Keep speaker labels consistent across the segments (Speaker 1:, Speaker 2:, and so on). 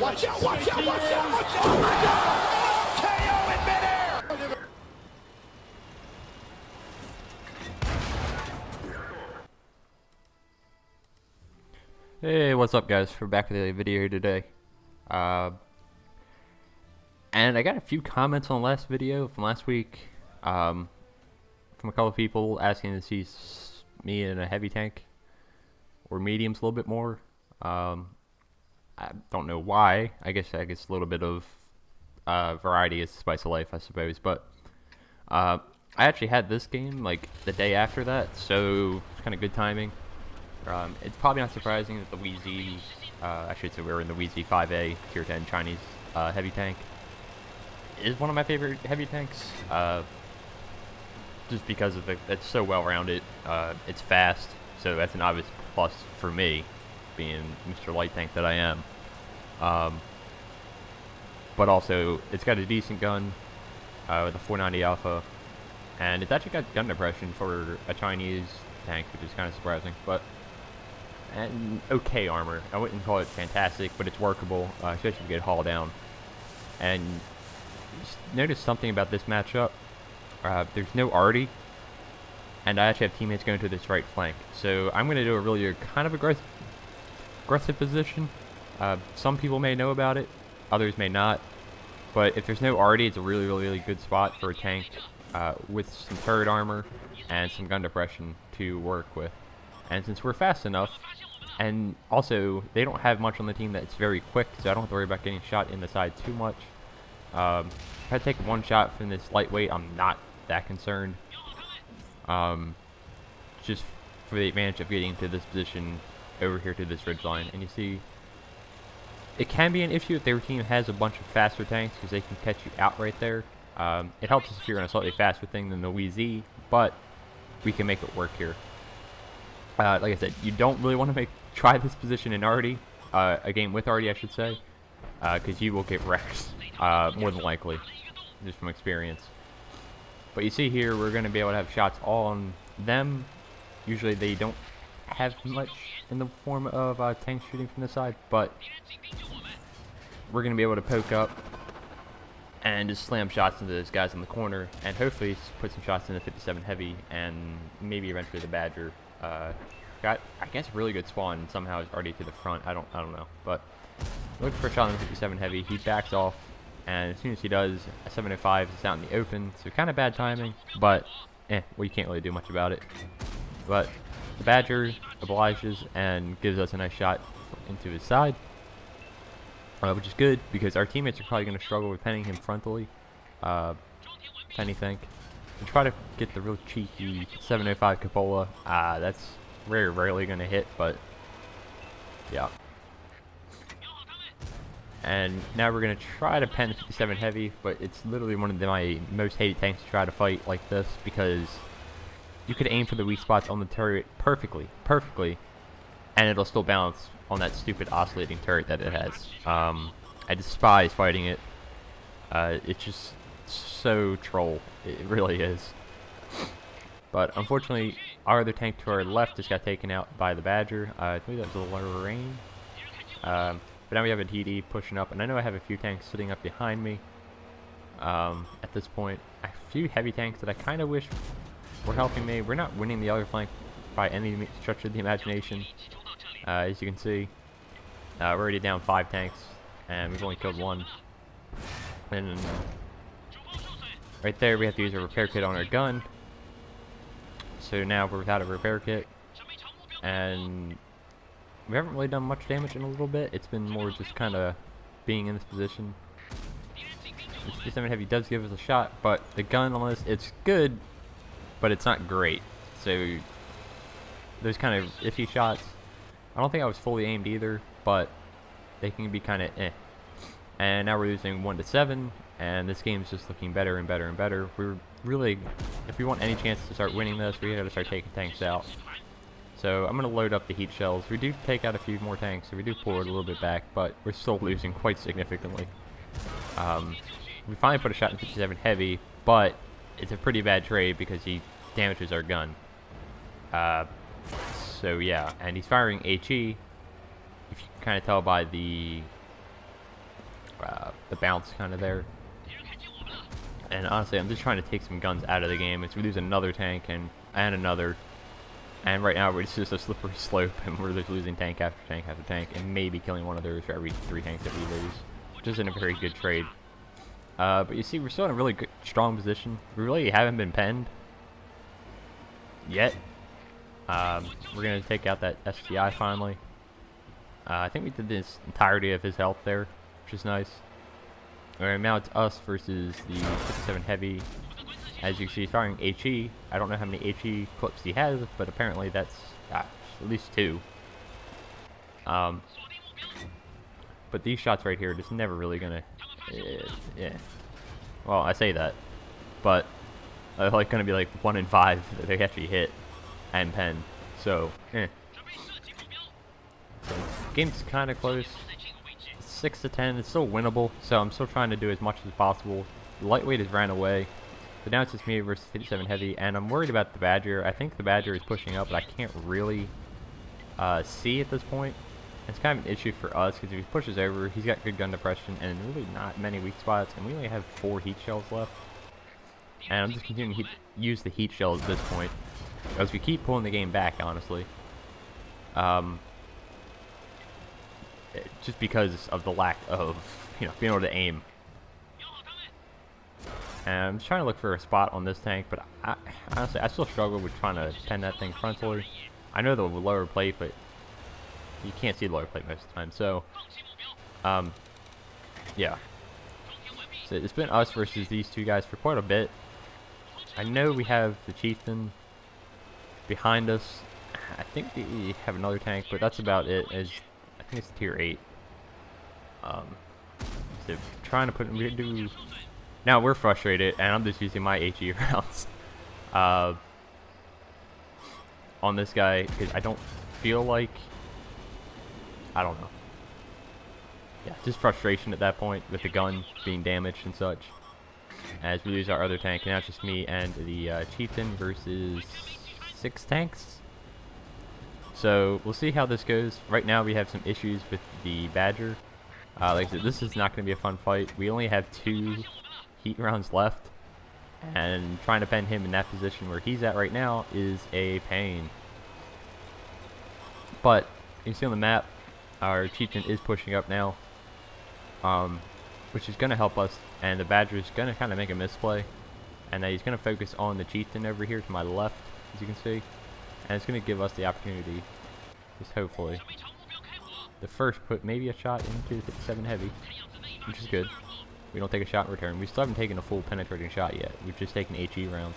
Speaker 1: Watch out, watch out, watch out, watch out! Oh my God! KO in midair!
Speaker 2: Hey, what's up guys? We're back with a video here today. And I got a few comments on the last video from last week from a couple of people asking to see me in a heavy tank or mediums a little bit more. I don't know why. I guess a little bit of variety is the spice of life, I suppose. But I actually had this game like the day after that, so it's kind of good timing. It's probably not surprising that the WZ, I should say we're in the WZ-5A Tier 10 Chinese heavy tank, is one of my favorite heavy tanks, just because of it's so well-rounded. It's fast, so that's an obvious plus for me, being Mr. Light Tank that I am. But also, it's got a decent gun with a 490 Alpha, and it's actually got gun depression for a Chinese tank, which is kind of surprising, but and okay armor. I wouldn't call it fantastic, but it's workable, especially if you get hauled down. And notice something about this matchup. There's no arty, and I actually have teammates going to this right flank. So I'm going to do a really kind of aggressive position. Some people may know about it, others may not. But if there's no arty, it's a really good spot for a tank with some turret armor and some gun depression to work with. And since we're fast enough, and also they don't have much on the team that's very quick, so I don't have to worry about getting shot in the side too much. If I take one shot from this lightweight, I'm not that concerned. Just for the advantage of getting to this position over here to this ridge line. And you see, it can be an issue if their team has a bunch of faster tanks, because they can catch you out right there. It helps us if you're in a slightly faster thing than the WZ, but we can make it work here. Like I said, you don't really want to try this position in arty, a game with arty, I should say, because you will get wrecked, more than likely, just from experience. But you see here, we're going to be able to have shots all on them. Usually they don't have much in the form of tanks shooting from the side, but we're going to be able to poke up and just slam shots into those guys in the corner, and hopefully put some shots in the 57 heavy, and maybe eventually the Badger. Got, I guess, really good spawn, and somehow it's already to the front. I don't know, but looking for a shot on the 57 heavy. He backs off, and as soon as he does, a 705 is out in the open, so kind of bad timing, but well, you can't really do much about it. But the Badger obliges and gives us a nice shot into his side, which is good because our teammates are probably going to struggle with penning him frontally, if anything. And try to get the real cheeky 705 cupola. That's rarely going to hit, but yeah. And now we're going to try to pen the 57 heavy, but it's literally one of my most hated tanks to try to fight like this, because you could aim for the weak spots on the turret perfectly, and it'll still bounce on that stupid oscillating turret that it has. I despise fighting it. It's just so troll. It really is. But unfortunately, our other tank to our left just got taken out by the Badger. I believe that was the Lorraine. But now we have a DD pushing up, and I know I have a few tanks sitting up behind me. At this point, a few heavy tanks that I kind of wish were helping me. We're not winning the other flank by any stretch of the imagination. As you can see, we're already down 5 tanks, and we've only killed 1. And right there, we have to use a repair kit on our gun. So now we're without a repair kit, and we haven't really done much damage in a little bit. It's been more just kind of being in this position. The 57 heavy does give us a shot, but the gun on this, it's good, but it's not great. So those kind of iffy shots, I don't think I was fully aimed either, but they can be kind of And now we're losing 1-7, and this game's just looking better and better and better. We're really, if we want any chance to start winning this, we gotta start taking tanks out. So I'm gonna load up the heat shells. We do take out a few more tanks, so we do pull it a little bit back, but we're still losing quite significantly. We finally put a shot in 57 heavy, but it's a pretty bad trade because he damages our gun. So yeah, and he's firing HE. If you can kind of tell by the the bounce kind of there. And honestly, I'm just trying to take some guns out of the game. It's we lose another tank and another. And right now, it's just a slippery slope, and we're just losing tank after tank after tank, and maybe killing one of those for every 3 tanks that we lose, which isn't a very good trade. But you see, we're still in a really good, strong position. We really haven't been penned yet. We're going to take out that STI finally. I think we did this entirety of his health there, which is nice. Alright, now it's us versus the 57 Heavy. As you can see, he's firing HE. I don't know how many HE clips he has, but apparently that's at least 2. But these shots right here are just never really gonna. Yeah. Well, I say that, but they're like gonna be like 1 in 5 that they actually hit and pen. So, So, game's kind of close. 6 to 10. It's still winnable. So I'm still trying to do as much as possible. The lightweight has ran away. But now it's just me versus 57 Heavy, and I'm worried about the Badger. I think the Badger is pushing up, but I can't really see at this point. It's kind of an issue for us, because if he pushes over, he's got good gun depression, and really not many weak spots, and we only have 4 heat shells left. And I'm just continuing to use the heat shells at this point, as we keep pulling the game back, honestly. Just because of the lack of, being able to aim. And I'm just trying to look for a spot on this tank, but honestly, I still struggle with trying to pen that thing frontally. I know the lower plate, but you can't see the lower plate most of the time. So, yeah. So it's been us versus these 2 guys for quite a bit. I know we have the Chieftain behind us. I think we have another tank, but that's about it. I think it's tier 8. So trying to put now we're frustrated, and I'm just using my HE rounds on this guy because I don't feel like, I don't know. Yeah, just frustration at that point with the gun being damaged and such. As we lose our other tank, and now it's just me and the Chieftain versus 6 tanks. So we'll see how this goes. Right now we have some issues with the Badger. Like I said, this is not going to be a fun fight. We only have 2 heat rounds left, and trying to pen him in that position where he's at right now is a pain. But you can see on the map, our Chieftain is pushing up now, which is going to help us, and the Badger is going to kind of make a misplay, and now he's going to focus on the Chieftain over here to my left, as you can see, and it's going to give us the opportunity, just hopefully, to first put maybe a shot into the 57 Heavy, which is good. We don't take a shot in return. We still haven't taken a full penetrating shot yet. We've just taken HE rounds.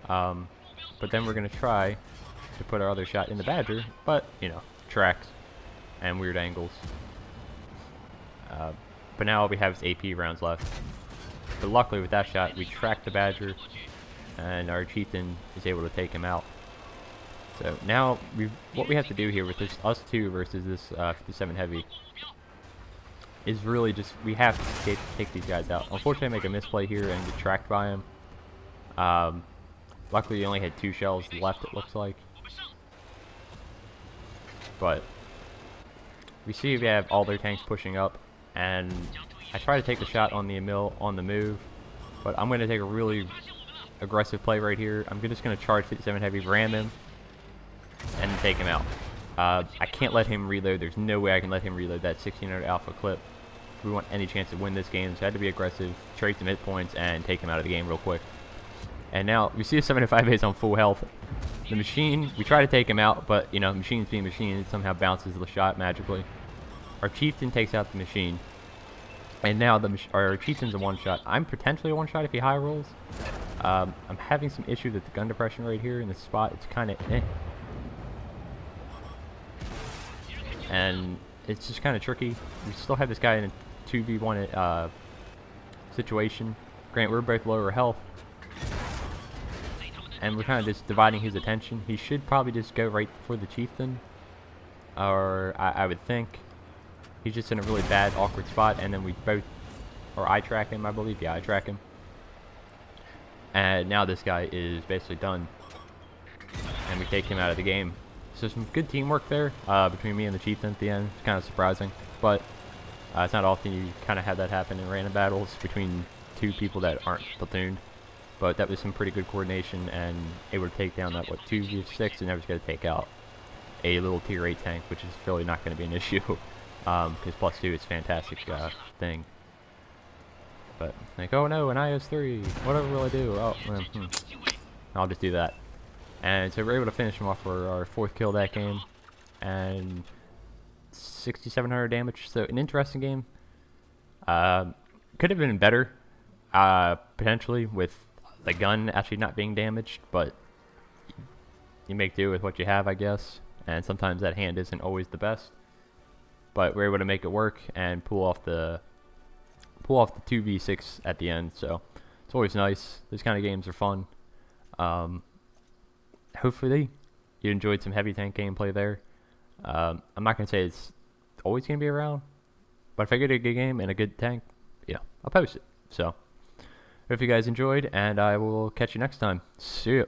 Speaker 2: But then we're going to try to put our other shot in the Badger, but, tracks and weird angles. But now all we have is AP rounds left. But luckily with that shot, we tracked the Badger, and our Chieftain is able to take him out. So now, what we have to do here with this us 2 versus this 57 Heavy is really just, we have to take these guys out. Unfortunately, I make a misplay here and get tracked by him. Luckily, he only had 2 shells left, it looks like. But we see we have all their tanks pushing up, and I try to take the shot on the mill on the move, but I'm going to take a really aggressive play right here. I'm just going to charge 57 Heavy, ram him, and take him out. I can't let him reload. There's no way I can let him reload that 1600 alpha clip if we want any chance to win this game. So I had to be aggressive, trade some hit points, and take him out of the game real quick. And now we see the 75 is on full health. The machine, we try to take him out, but machines being machine, it somehow bounces the shot magically. Our Chieftain takes out the machine, and now our Chieftain's a 1-shot. I'm potentially a 1-shot if he high rolls. I'm having some issues with the gun depression right here in this spot. It's kind of and it's just kind of tricky. We still have this guy in a 2v1 situation. Grant, we're both lower health, and we're kind of just dividing his attention. He should probably just go right for the Chieftain, or I would think. He's just in a really bad, awkward spot, and then we both, or I track him, I believe. Yeah, I track him. And now this guy is basically done, and we take him out of the game. So some good teamwork there between me and the Chieftain at the end. It's kind of surprising, but It's not often you kind of have that happen in random battles between two people that aren't platooned. But that was some pretty good coordination, and able to take down that, what, 2v6, and that was going to take out a little tier 8 tank, which is really not going to be an issue. Because +2 is a fantastic thing. But, like, oh no, an IS-3, whatever will I do? Oh, I'll just do that. And so we're able to finish him off for our 4th kill that game. And 6,700 damage, so an interesting game. Could have been better, potentially, with the gun actually not being damaged, but you make do with what you have, I guess. And sometimes that hand isn't always the best. But we're able to make it work and pull off the 2v6 at the end, so it's always nice. These kind of games are fun. Hopefully you enjoyed some heavy tank gameplay there. I'm not going to say it's always going to be around, but if I get a good game and a good tank, I'll post it. So, hope you guys enjoyed, and I will catch you next time. See ya.